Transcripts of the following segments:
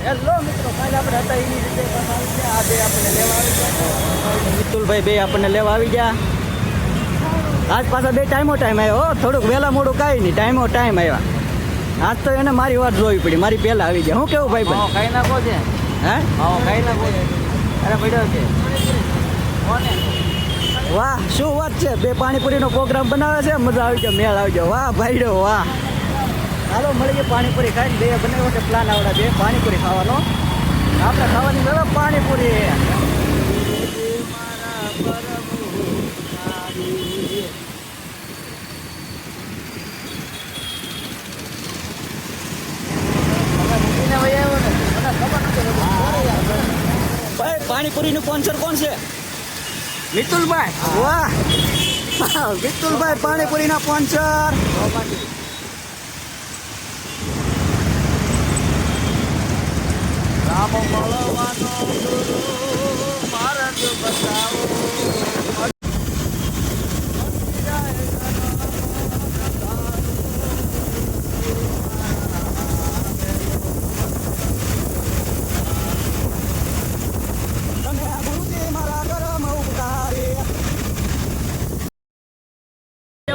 Hello મિત્રો, કાલે આપણે હતા એની રીતે આ બે આપણને લેવા આવી ગયા. મિતુલભાઈ બે આપણને લેવા આવી ગયા. આજ પાછા બે ટાઈમ આવ્યો. થોડુંક વહેલા મોડું કાંઈ નહીં, ટાઈમ આવ્યા. આજ તો એને મારી વાત જોવી પડી, મારી પહેલા આવી ગયા. હું કેવું ભાઈ ભાઈ ખાઈ નાખો છે? હે ખાઈ નાખો છે? અરે પડ્યો છે. વાહ, શું વાત છે. બે પાણીપુરીનો પ્રોગ્રામ બનાવે છે. મજા આવી જાય, મેળ આવી જાય. વાહ ભાઈડો વાહ. ચાલો મળીએ પાણીપુરી ખાઈને. બે બનાવ્યો છે પ્લાન આવડા બે પાણીપુરી ખાવાનો. આપણે ખાવાની હવે પાણીપુરી. પાણીપુરીનું સ્પોન્સર કોણ છે? મિતુલભાઈ. વાહ, મિતુલભાઈ પાણીપુરીના સ્પોન્સર. રામ મળવાનો માર્ગ બતાવો.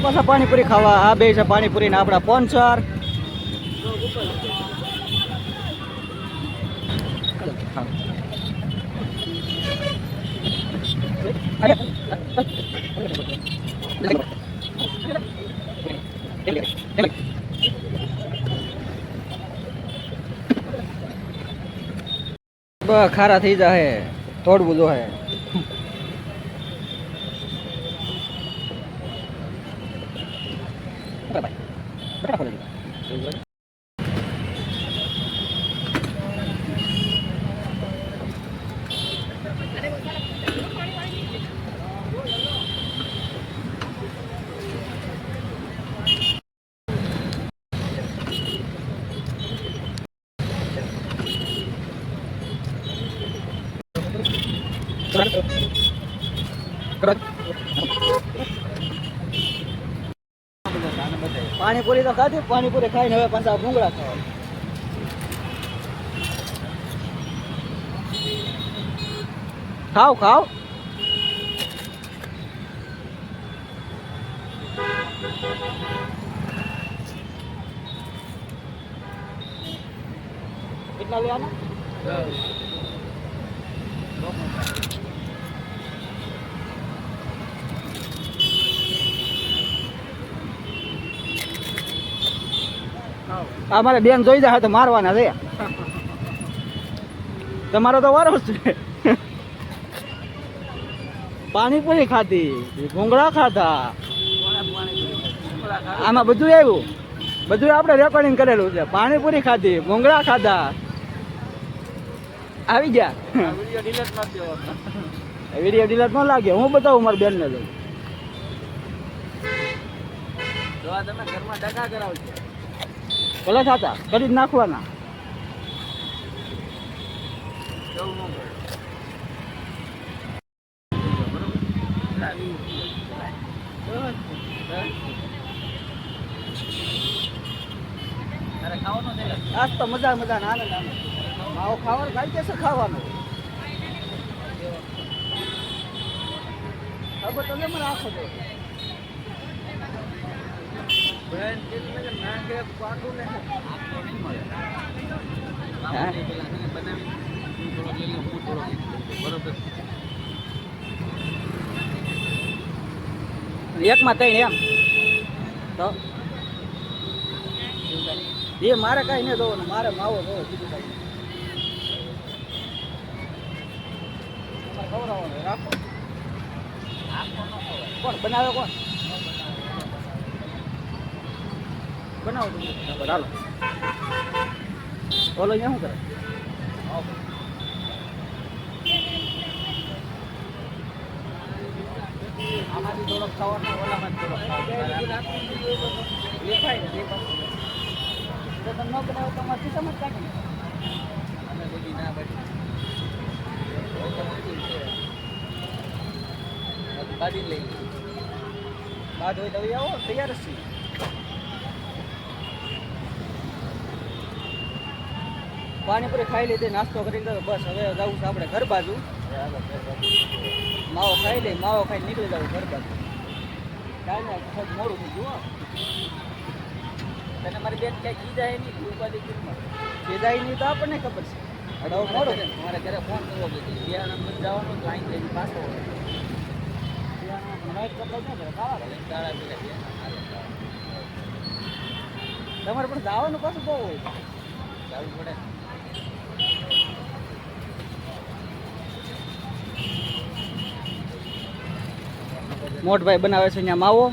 પાછા પાણીપુરી ખાવા આ બે છે પાણીપુરી ના આપણા સ્પોન્સર. ખારા થઈ જાય થોડું બધું હે. પાણીપુરી તો ખાધી, પાણીપુરી ખાઈને હવે પાછા ભૂંગળા ખાવા. ખાવ ખાવ. કેટલા લેવાના? અમારે બેન જોઈ જાય તો મારવાના છે. તમારો તો વારો છે. પાણીપુરી ખાધી, ભૂંગળા ખાધા, આમાં બધું આવ્યું. બધું આપણે રેકોર્ડિંગ કરેલું છે. પાણીપુરી ખાધી, ભૂંગળા ખાધા. આવી ગયા. વિડીયો ડિલેટ ન લાગે. હું બતાવું મારી બેનને તો. તમે ઘરમાં ડગા કરાવજો. ભલે થતા કરી જ નાખવાના. આજ તો મજા મજા ના આનંદ આનંદ. માવો ખાવાનું ખાઈ જશે ખાવાનું. ખબર તો મને આખો દો. એકમાં ત્રણ એમ તો એ મારે કઈ નહીં જોવાનું. મારે માવો જોવો બીજું કઈ ખવડાવવાનો રાખો. કોણ બનાવે? કોણ બનાવો તમે? હાલો બોલો. અહીંયા શું કરે? આમાંથી થોડોક ખાવાનો, ઓલામાં થોડોક લેખાય ને તો તમે ન બનાવો તમારી સમજ કાઢે ને. અમે બધી ના બધી બાજી લઈ બાદ હોય તો આવો તૈયાર જ છીએ. પાણીપુરી ખાઈ લીધી, નાસ્તો કરી લીધો, બસ હવે જવું છે આપણે ઘર બાજુ. માવો ખાઈ લઈ, માવો ખાઈ નીકળી જવું ઘર બાજુ. કાંઈ ને થોડું મોડું થઈ ગયું હો. તને મારી બેન ક્યાંય કીધા નહીં ઉપાધિ કિંમત કીધા નહીં તો આપણને ખબર છે. હવે મોડું છે મારે ઘરે ફોન કરવો કે બિયારણ જવાનું તો અહીં લઈને પાછો તમારે પણ દાવાનું પાછું બહુ હોય, જવું પડે. મોટભાઈ બનાવે છે અહીંયા માવો.